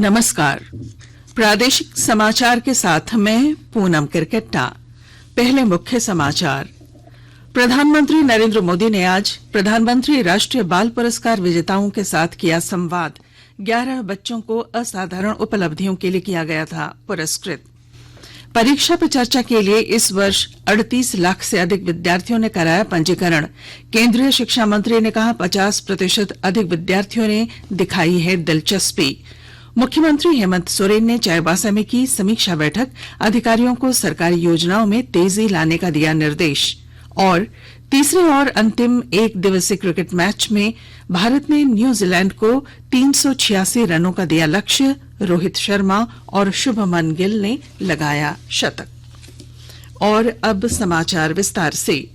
नमस्कार। प्रादेशिक समाचार के साथ मैं पूनम किरकेट्टा। पहले मुख्य समाचार। प्रधानमंत्री नरेंद्र मोदी ने आज प्रधानमंत्री राष्ट्रीय बाल पुरस्कार विजेताओं के साथ किया संवाद। 11 बच्चों को असाधारण उपलब्धियों के लिए किया गया था पुरस्कृत। परीक्षा पे चर्चा के लिए इस वर्ष 38 लाख से अधिक विद्यार्थियों ने कराया पंजीकरण। केंद्रीय शिक्षा मंत्री ने कहा 50% अधिक विद्यार्थियों ने दिखाई है दिलचस्पी। मुख्यमंत्री हेमंत सोरेन ने चाईबासा में की समीक्षा बैठक। अधिकारियों को सरकारी योजनाओं में तेजी लाने का दिया निर्देश। और तीसरे और अंतिम एक दिवसीय क्रिकेट मैच में भारत ने न्यूजीलैंड को 386 रनों का दिया लक्ष्य। रोहित शर्मा और शुभमन गिल ने लगाया शतक। और अब समाचार विस्तार से।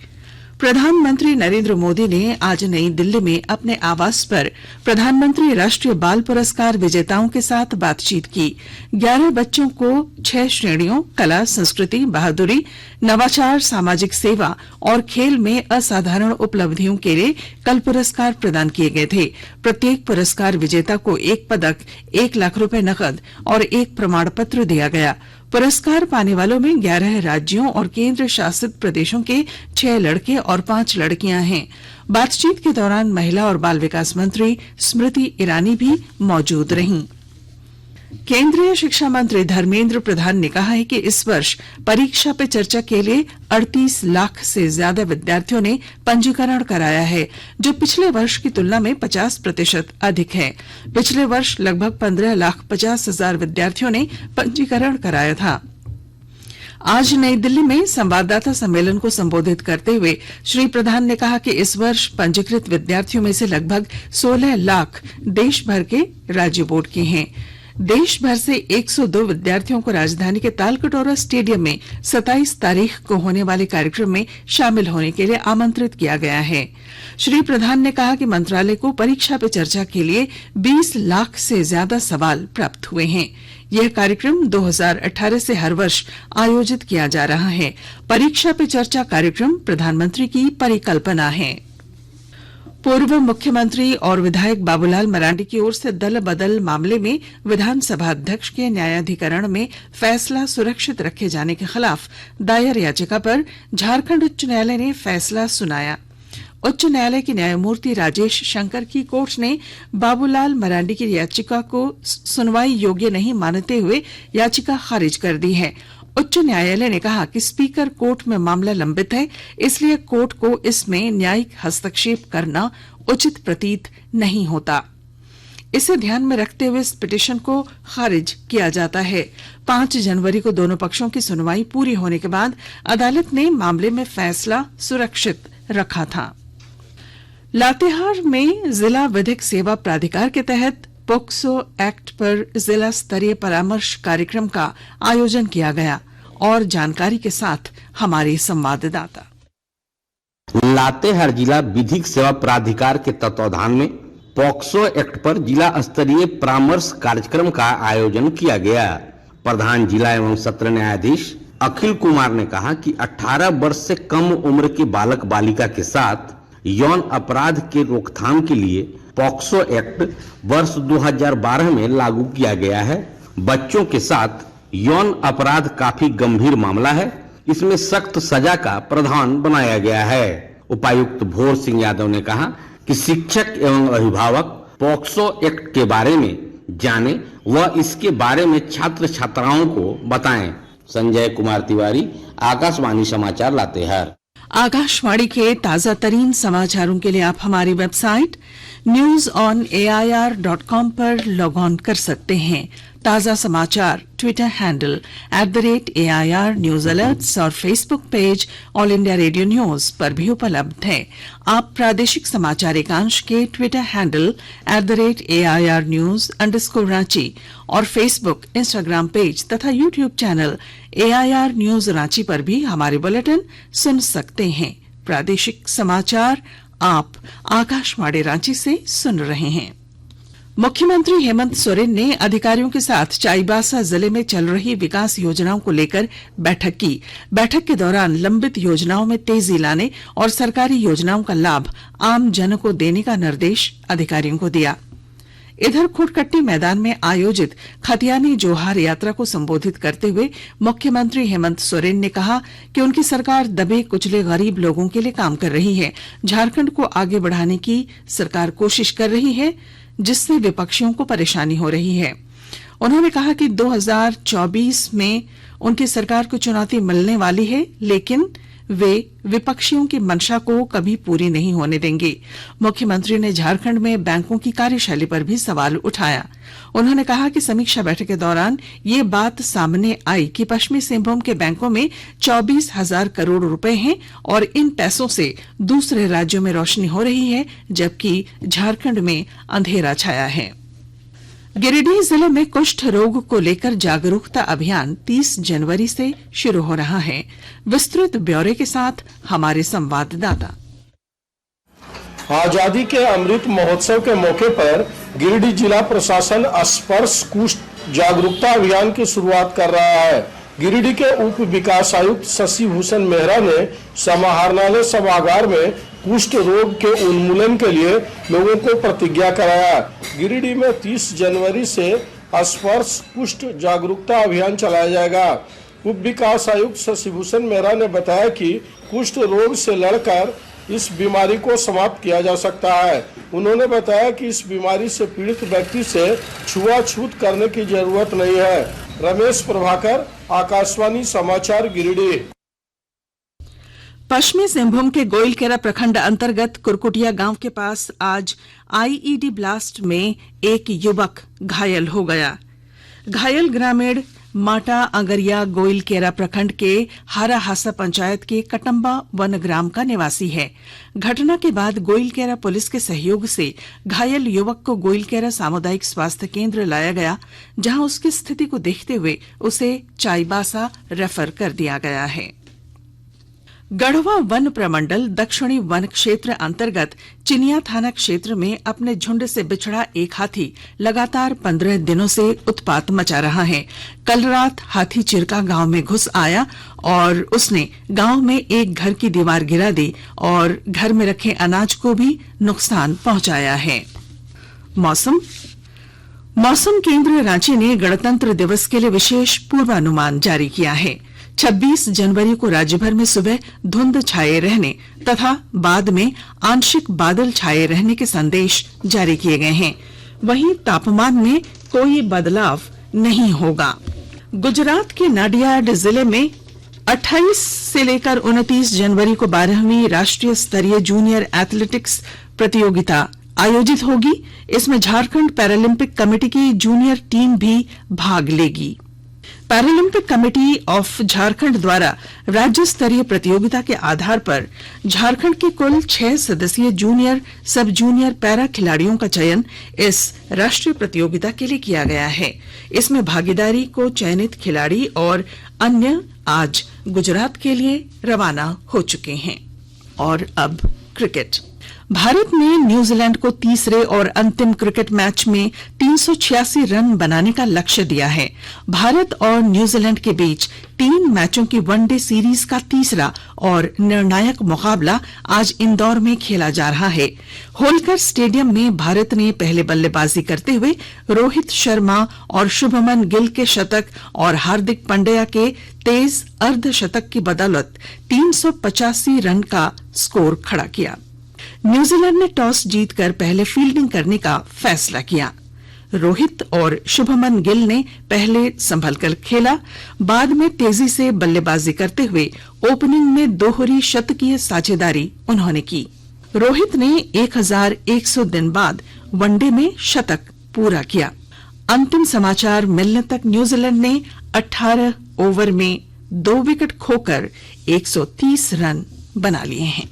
प्रधानमंत्री नरेंद्र मोदी ने आज नई दिल्ली में अपने आवास पर प्रधानमंत्री राष्ट्रीय बाल पुरस्कार विजेताओं के साथ बातचीत की। 11 बच्चों को 6 श्रेणियों कला, संस्कृति, बहादुरी, नवाचार, सामाजिक सेवा और खेल में असाधारण उपलब्धियों के लिए कल पुरस्कार प्रदान किए गए थे। प्रत्येक पुरस्कार विजेता को 1 पदक, 1 लाख रुपए नकद और 1 प्रमाण पत्र दिया गया। पुरस्कार पाने वालों में 11 राज्यों और केंद्र शासित प्रदेशों के 6 लड़के और 5 लड़कियां हैं। बातचीत के दौरान महिला और बाल विकास मंत्री स्मृति ईरानी भी मौजूद रहीं। केंद्रीय शिक्षा मंत्री धर्मेंद्र प्रधान ने कहा है कि इस वर्ष परीक्षा पे चर्चा के लिए 38 लाख से ज्यादा विद्यार्थियों ने पंजीकरण कराया है, जो पिछले वर्ष की तुलना में 50% अधिक है। पिछले वर्ष लगभग 15,50,000 विद्यार्थियों ने पंजीकरण कराया था। आज नई दिल्ली में संवाददाता सम्मेलन को संबोधित करते हुए श्री प्रधान ने कहा कि इस वर्ष पंजीकृत विद्यार्थियों में से लगभग 16 लाख देश भर के राज्य बोर्ड के हैं। देश भर से 102 विद्यार्थियों को राजधानी के तालकटोरा स्टेडियम में 27 तारीख को होने वाले कार्यक्रम में शामिल होने के लिए आमंत्रित किया गया है। श्री प्रधान ने कहा कि मंत्रालय को परीक्षा पे चर्चा के लिए 20 लाख से ज्यादा सवाल प्राप्त हुए हैं। यह कार्यक्रम 2018 से हर वर्ष आयोजित किया जा रहा है। परीक्षा पे चर्चा कार्यक्रम प्रधानमंत्री की परिकल्पना है। पूर्व मुख्यमंत्री और विधायक बाबूलाल मरांडी की ओर से दल बदल मामले में विधानसभा अध्यक्ष के न्यायाधिकरण में फैसला सुरक्षित रखे जाने के खिलाफ दायर याचिका पर झारखंड उच्च न्यायालय ने फैसला सुनाया। उच्च न्यायालय के न्यायमूर्ति राजेश शंकर की कोर्ट ने बाबूलाल मरांडी की याचिका को सुनवाई योग्य नहीं मानते हुए याचिका खारिज कर दी है। उच्च न्यायालय ने कहा कि स्पीकर कोर्ट में मामला लंबित है, इसलिए कोर्ट को इसमें न्यायिक हस्तक्षेप करना उचित प्रतीत नहीं होता। इसे ध्यान में रखते हुए इस पिटीशन को खारिज किया जाता है। 5 जनवरी को दोनों पक्षों की सुनवाई पूरी होने के बाद अदालत ने मामले में फैसला सुरक्षित रखा था। लातेहार में जिला विधिक सेवा प्राधिकार के तहत पोक्सो एक्ट पर जिला स्तरीय परामर्श कार्यक्रम का आयोजन किया गया। और जानकारी के साथ हमारे संवाददाता। लातेहार जिला विधिक सेवा प्राधिकार के तत्वाधान में पोक्सो एक्ट पर जिला स्तरीय परामर्श कार्यक्रम का आयोजन किया गया। प्रधान जिला एवं सत्र न्यायाधीश अखिल कुमार ने कहा कि 18 वर्ष से कम उम्र के बालक बालिका के साथ यौन अपराध के रोकथाम के लिए पोक्सो एक्ट वर्ष 2012 में लागू किया गया है। बच्चों के साथ यौन अपराध काफी गंभीर मामला है, इसमें सख्त सजा का प्रावधान बनाया गया है। उपायुक्त भोर सिंह यादव ने कहा कि शिक्षक एवं अभिभावक पोक्सो एक्ट के बारे में जाने व इसके बारे में छात्र छात्राओं को बताएं। संजय कुमार तिवारी, आकाशवाणी समाचार लातेहार। आकाशवाणी के ताजा तरीन समाचारों के लिए आप हमारी वेबसाइट newsonair.com पर लॉग ऑन कर सकते हैं। ताजा समाचार Twitter handle @AIR news alerts और Facebook page All India Radio News पर भी उपलब्ध है। आप प्रादेशिक समाचार एकांश के ट्विटर हैंडल @AIR न्यूज _ और फेसबुक, इंस्टाग्राम पेज तथा YouTube channel AIR news Ranchi पर भी हमारे बुलेटिन सुन सकते हैं। प्रादेशिक समाचार आप आकाशवाणी रांची से सुन रहे हैं। मुख्यमंत्री हेमंत सोरेन ने अधिकारियों के साथ चाईबासा जिले में चल रही विकास योजनाओं को लेकर बैठक की। बैठक के दौरान लंबित योजनाओं में तेजी लाने और सरकारी योजनाओं का लाभ आम जन को देने का निर्देश अधिकारियों को दिया। इधर खुटकट्टी मैदान में आयोजित खतियानी जोहार यात्रा को संबोधित करते हुए मुख्यमंत्री हेमंत सोरेन ने कहा कि उनकी सरकार दबे कुचले गरीब लोगों के लिए काम कर रही है। झारखंड को आगे बढ़ाने की सरकार कोशिश कर रही है, जिससे विपक्षियों को परेशानी हो रही है। उन्होंने कहा कि 2024 में उनकी सरकार को चुनौती मिलने वाली है, लेकिन वे विपक्षियों की मंशा को कभी पूरी नहीं होने देंगे। मुख्यमंत्री ने झारखंड में बैंकों की कार्यशैली पर भी सवाल उठाया। उन्होंने कहा कि समीक्षा बैठक के दौरान ये बात सामने आई कि पश्चिमी सिंहभूम के बैंकों में 24,000 करोड़ रुपए हैं और इन पैसों से दूसरे राज्यों में रोशनी हो रही है, जबकि झारखंड में अंधेरा छाया है। गिरिडीह जिले में कुष्ठ रोग को लेकर जागरूकता अभियान 30 जनवरी से शुरू हो रहा है। विस्तृत ब्यौरे के साथ हमारे संवाददाता। आजादी के अमृत महोत्सव के मौके पर गिरिडीह जिला प्रशासन स्पर्श कुष्ठ जागरूकता अभियान की शुरुआत कर रहा है। गिरिडीह के उप विकास आयुक्त शशि भूषण मेहरा ने समाहरणालय सभागार में कुष्ठ रोग के उन्मूलन के लिए लोगों को प्रतिज्ञा कराया। गिरिडीह में 30 जनवरी से स्पर्श कुष्ठ जागरूकता अभियान चलाया जाएगा। उप विकास आयुक्त शशि भूषण मेहरा ने बताया कि कुष्ठ रोग से लड़कर इस बीमारी को समाप्त किया जा सकता है। उन्होंने बताया कि इस बीमारी से पीड़ित व्यक्ति से छुआछूत करने की जरूरत नहीं है। रमेश प्रभाकर, आकाशवाणी समाचार, गिरिडीह। पश्चिमी सिंहभूम के गोइलकेरा प्रखंड अंतर्गत कुरकुटिया गांव के पास आज आईईडी ब्लास्ट में एक युवक घायल हो गया। घायल ग्रामीण माटा अंगरिया गोइलकेरा प्रखंड के हाराहासा पंचायत के कटम्बा वनग्राम का निवासी है। घटना के बाद गोइलकेरा पुलिस के सहयोग से घायल युवक को गोइलकेरा सामुदायिक स्वास्थ्य केंद्र लाया गया, जहां उसकी स्थिति को देखते हुए उसे चाईबासा रेफर कर दिया गया है। गढ़वा वन प्रमंडल दक्षिणी वन क्षेत्र अंतर्गत चिनिया थाना क्षेत्र में अपने झुंड से बिछड़ा एक हाथी लगातार 15 दिनों से उत्पात मचा रहा है। कल रात हाथी चिरका गांव में घुस आया और उसने गांव में एक घर की दीवार गिरा दी और घर में रखे अनाज को भी नुकसान पहुंचाया है। मौसम केंद्र रांची ने गणतंत्र दिवस के लिए विशेष पूर्वानुमान जारी किया है। 26 जनवरी को राज्यभर में सुबह धुंध छाये रहने तथा बाद में आंशिक बादल छाये रहने के संदेश जारी किए गए हैं। वहीं तापमान में कोई बदलाव नहीं होगा। गुजरात के नाडियाड जिले में 28 से लेकर 29 जनवरी को 12वीं राष्ट्रीय स्तरीय जूनियर एथलेटिक्स प्रतियोगिता आयोजित होगी। इसमें झारखंड पैरालंपिक कमेटी की जूनियर टीम भी भाग लेगी। पैरालंपिक कमेटी ऑफ झारखंड द्वारा राज्य स्तरीय प्रतियोगिता के आधार पर झारखंड के कुल 6 सदस्यीय जूनियर सब जूनियर पैरा खिलाड़ियों का चयन इस राष्ट्रीय प्रतियोगिता के लिए किया गया है। इसमें भागीदारी को चयनित खिलाड़ी और अन्य आज गुजरात के लिए रवाना हो चुके हैं। और अब क्रिकेट। भारत ने न्यूजीलैंड को तीसरे और अंतिम क्रिकेट मैच में 386 रन बनाने का लक्ष्य दिया है। भारत और न्यूजीलैंड के बीच 3 मैचों की वनडे सीरीज का तीसरा और निर्णायक मुकाबला आज इंदौर में खेला जा रहा है। होलकर स्टेडियम में भारत ने पहले बल्लेबाजी करते हुए रोहित शर्मा और शुभमन गिल के शतक और हार्दिक पांड्या के तेज अर्धशतक की बदौलत 385 रन का स्कोर खड़ा किया। न्यूजीलैंड ने टॉस जीतकर पहले फील्डिंग करने का फैसला किया। रोहित और शुभमन गिल ने पहले संभलकर खेला, बाद में तेजी से बल्लेबाजी करते हुए ओपनिंग में दोहरी शतकीय साझेदारी उन्होंने की। रोहित ने 1100 दिन बाद वनडे में शतक पूरा किया। अंतिम समाचार मिलने तक न्यूजीलैंड ने 18 ओवर में 2 विकेट खोकर 130 रन बना लिए हैं।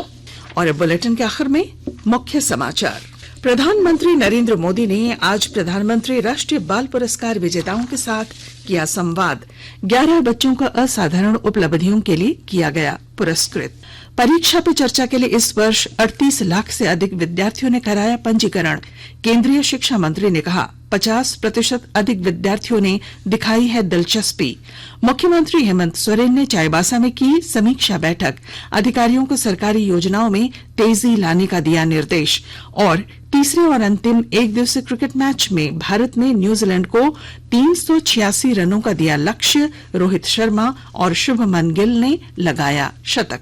और बुलेटिन के आखिर में मुख्य समाचार। प्रधानमंत्री नरेंद्र मोदी ने आज प्रधानमंत्री राष्ट्रीय बाल पुरस्कार विजेताओं के साथ किया संवाद। 11 बच्चों का असाधारण उपलब्धियों के लिए किया गया पुरस्कृत। परीक्षा पे चर्चा के लिए इस वर्ष 38 लाख से अधिक विद्यार्थियों ने कराया पंजीकरण। केंद्रीय शिक्षा मंत्री ने कहा 50% अधिक विद्यार्थियों ने दिखाई है दिलचस्पी। मुख्यमंत्री हेमंत सोरेन ने चाईबासा में की समीक्षा बैठक, अधिकारियों को सरकारी योजनाओं में तेजी लाने का दिया निर्देश। और तीसरे और अंतिम एक दिवसीय क्रिकेट मैच में भारत ने न्यूजीलैंड को 386 रनों का दिया लक्ष्य। रोहित शर्मा और शुभमन गिल ने लगाया शतक।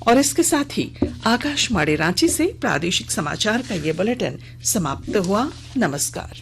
और इसके साथ ही आकाशवाणी रांची से प्रादेशिक समाचार का ये बुलेटिन समाप्त हुआ। नमस्कार।